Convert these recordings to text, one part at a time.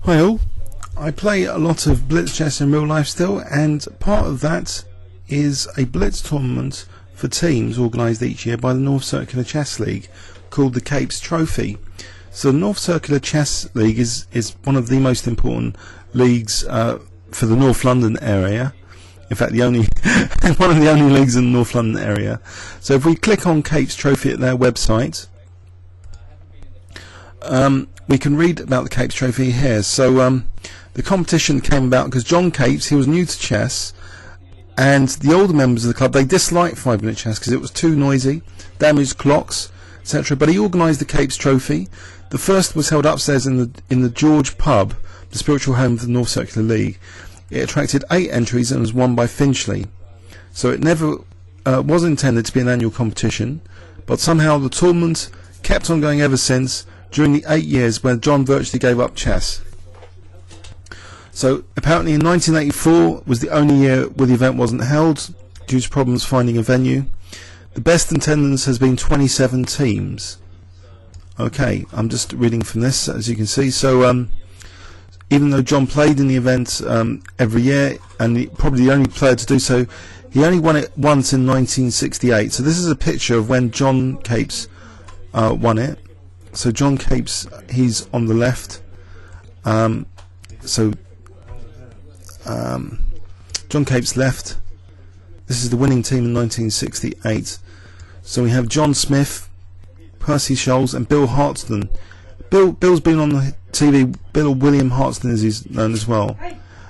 Hi all, I play a lot of Blitz chess in real life still, and part of that is a Blitz tournament for teams organised each year by the North Circular Chess League called the Capes Trophy. So the North Circular Chess League is one of the most important leagues for the North London area. In fact, the only one of the only leagues in the North London area. So if we click on Capes Trophy at their website, we can read about the Capes Trophy here. So the competition came about because John Capes, he was new to chess, and the older members of the club, they disliked 5-minute chess because it was too noisy, damaged clocks, etc. But he organised the Capes Trophy. The first was held upstairs in the George Pub, the spiritual home of the North Circular League. It attracted 8 entries and was won by Finchley. So it never was intended to be an annual competition, but somehow the tournament kept on going ever since, during the 8 years when John virtually gave up chess. So apparently in 1984 was the only year where the event wasn't held due to problems finding a venue. The best attendance has been 27 teams. Okay, I'm just reading from this, as you can see. So even though John played in the event every year, and probably the only player to do so, he only won it once in 1968. So this is a picture of when John Capes won it. So John Capes, he's on the left. John Capes left. This is the winning team in 1968. So we have John Smith, Percy Scholes, and Bill Hartston. Bill's been on the TV. Bill William Hartston, as he's known as well.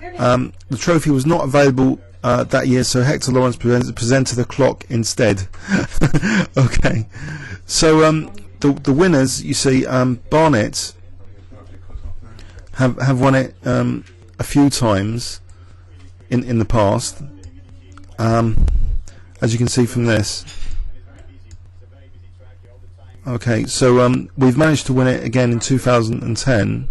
The trophy was not available that year, so Hector Lawrence presented the clock instead. Okay, so the winners, you see, Barnet have won it a few times in the past, as you can see from this. Okay, so we've managed to win it again in 2010.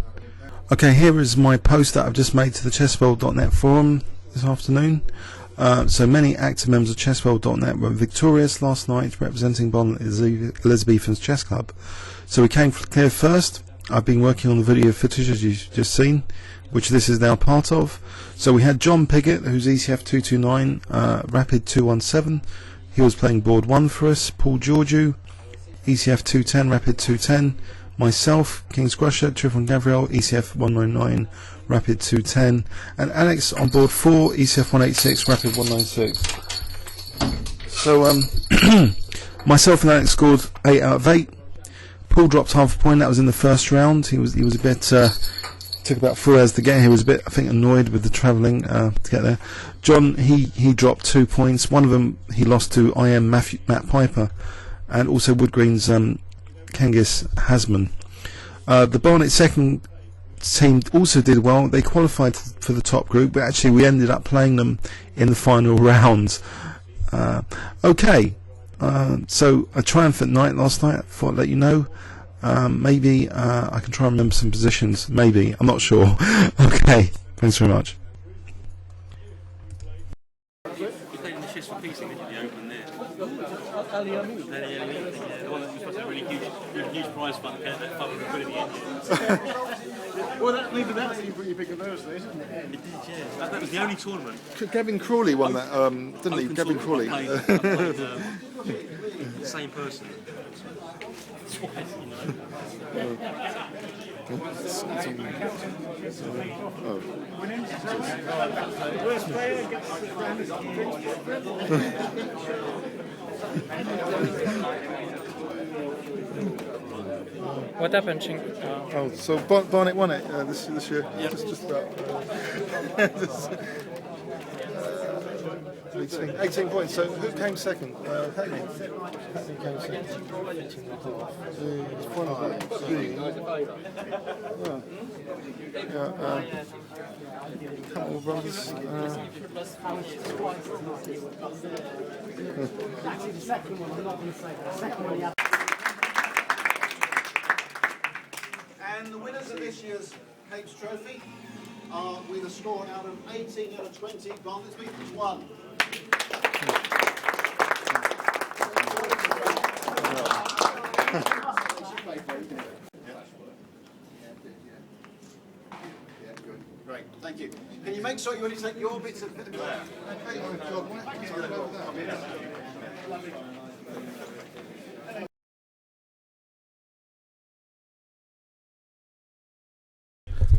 Okay, here is my post that I've just made to the chessworld.net forum this afternoon. So many active members of chessworld.net were victorious last night representing Barnet Elizabethans Chess Club. So we came clear first. I've been working on the video footage, as you've just seen, which this is now part of. So we had John Piggott, who's ECF 229, Rapid 217. He was playing board 1 for us. Paul Georgiou, ECF 210, Rapid 210. Myself, King's Crusher, Trifon Gabriel, ECF 199, Rapid 210. And Alex on board 4, ECF 186, Rapid 196. So myself and Alex scored 8 out of 8. Paul dropped half a point. That was in the first round. He was a bit took about 4 hours to get here. He was a bit, I think, annoyed with the travelling to get there. John, he dropped 2 points. One of them he lost to Matt Piper, and also Wood Green's Kengis Hasman. The Barnet second team also did well. They qualified for the top group, but actually we ended up playing them in the final round. Okay, so a triumphant night last night. I thought I'd let you know. Maybe I can try and remember some positions. Maybe, I'm not sure. Okay, thanks very much. Huge prize fund, well, maybe that's how you put your pick of those days, isn't it? It did, yeah. That was the only tournament. Kevin Crawley won that, didn't he? Kevin Crawley. Same person. Twice, What happened, Ching? Oh, so Barnet won it this year. Yeah. Just about 18 points. So who came second? Hackney. Hackney came second. 18.5. Campbell Brothers. Actually, the second one, I'm not going to say that. The second one, yeah. And the winners of this year's Capes Trophy are, with a score out of 18 out of 20, Barnet Elizabethans 1. sort you want to take your bits of okay.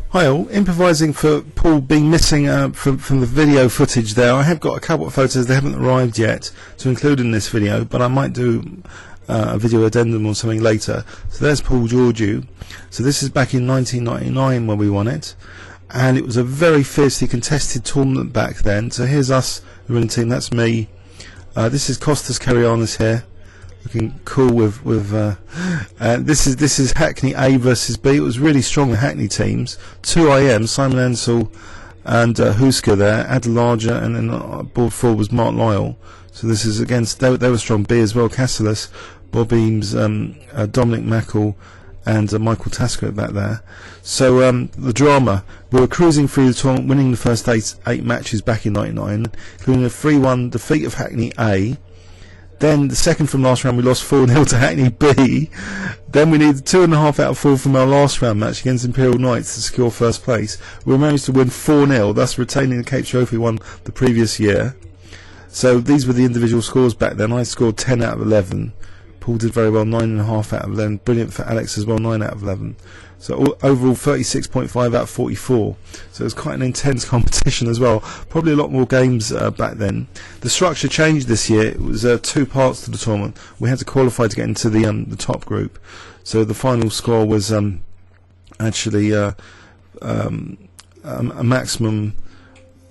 Hi all, improvising for Paul being missing from the video footage there. I have got a couple of photos that haven't arrived yet to include in this video, but I might do a video addendum or something later. So there's Paul Georgiou. So this is back in 1999 when we won it, and it was a very fiercely contested tournament back then. So here's us, the winning team, that's me. This is Costas Karianis here, looking cool with this is Hackney A versus B. It was really strong, the Hackney teams. 2IM, Simon Ansell and Huska there, Adelaja, and then board 4 was Mark Lyle. So this is against, they were strong. B as well, Cassilis, Bob Eames, Dominic Mackle, and Michael Tasker back there. So the drama, we were cruising through the tournament, winning the first eight matches back in '99, including a 3-1 defeat of Hackney A. Then the second from last round we lost 4-0 to Hackney B. Then we needed 2.5 out of 4 from our last round match against Imperial Knights to secure first place. We managed to win 4-0, thus retaining the Cape Trophy won the previous year. So these were the individual scores back then. I scored 10 out of 11. Paul did very well, 9.5 out of 11. Brilliant for Alex as well, 9 out of 11. So overall 36.5 out of 44. So it was quite an intense competition as well. Probably a lot more games back then. The structure changed this year. It was 2 parts to the tournament. We had to qualify to get into the top group. So the final score was actually a maximum.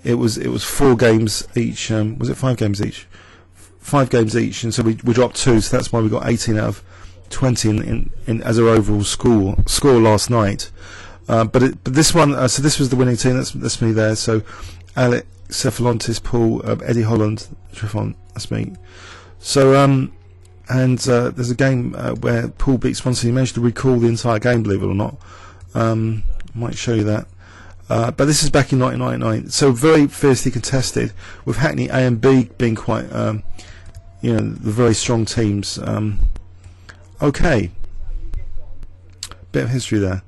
It was 4 games each. Was it 5 games each? 5 games each, and so we dropped 2. So that's why we got 18 out of 20 in as our overall score last night. But this one, so this was the winning team. That's me there. So Alex Cephalontis, Paul, Eddie Holland, Trifon. That's me. So there's a game where Paul beat Swansea. He managed to recall the entire game, believe it or not. Might show you that. But this is back in 1999. So very fiercely contested, with Hackney A and B being quite, the very strong teams. Okay, bit of history there.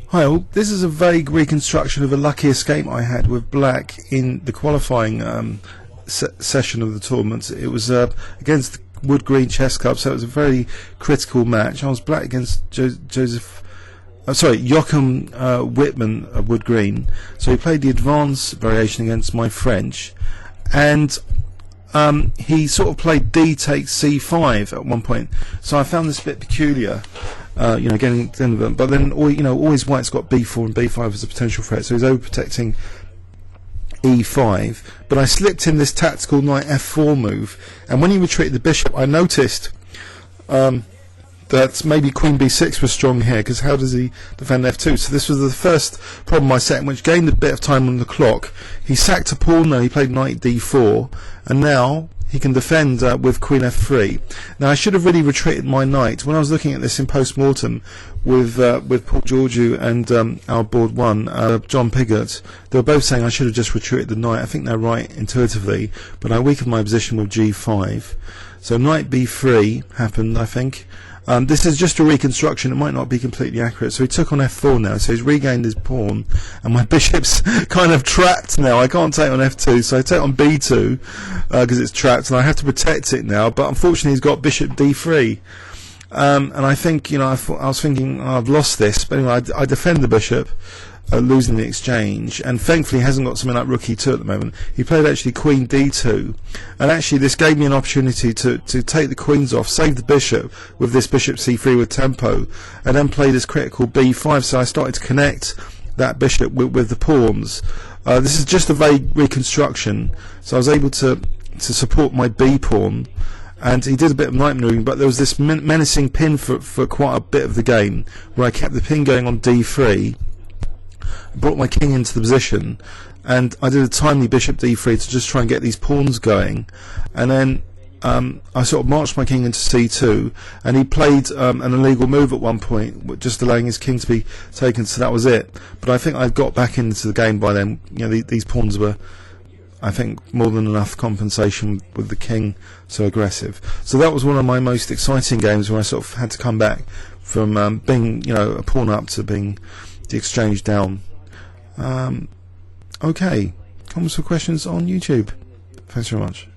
Hi all, this is a vague reconstruction of a lucky escape I had with black in the qualifying session of the tournament. It was against Wood Green Chess Club, so it was a very critical match. I was black against Joachim Whitman of Wood Green. So he played the advanced variation against my French, and he sort of played D takes C5 at one point. So I found this a bit peculiar, getting but then always white's got B4 and B5 as a potential threat, so he's overprotecting E5. But I slipped in this tactical knight F4 move, and when he retreated the bishop, I noticed that maybe Queen B6 was strong here, because how does he defend F2? So this was the first problem I set, which gained a bit of time on the clock. He sacked a pawn though, he played knight D4, and now he can defend with Queen F3. Now I should have really retreated my knight. When I was looking at this in post-mortem with Paul Georgiou and our board 1, John Piggott, they were both saying I should have just retreated the knight. I think they're right intuitively, but I weakened my position with G5. So knight B3 happened, I think. This is just a reconstruction, it might not be completely accurate. So he took on F4 now, so he's regained his pawn, and my bishop's kind of trapped now. I can't take on F2, so I take on B2 because it's trapped, and I have to protect it now, but unfortunately he's got bishop D3. And I think, I was thinking, I've lost this, but anyway, I defend the bishop, losing the exchange, and thankfully he hasn't got something like rook E2 at the moment. He played actually Queen D2, and actually this gave me an opportunity to take the queens off, save the bishop with this bishop C3 with tempo, and then play this critical B5. So I started to connect that bishop with the pawns. This is just a vague reconstruction, so I was able to support my B pawn, and he did a bit of knight maneuvering, but there was this menacing pin for quite a bit of the game, where I kept the pin going on D3, brought my king into the position, and I did a timely bishop D3 to just try and get these pawns going, and then I sort of marched my king into C2, and he played an illegal move at one point, just allowing his king to be taken, so that was it. But I think I got back into the game by then. These pawns were, I think, more than enough compensation with the king so aggressive. So that was one of my most exciting games, where I sort of had to come back from being a pawn up to being the exchange down. Okay, comments or questions on YouTube? Thanks very much.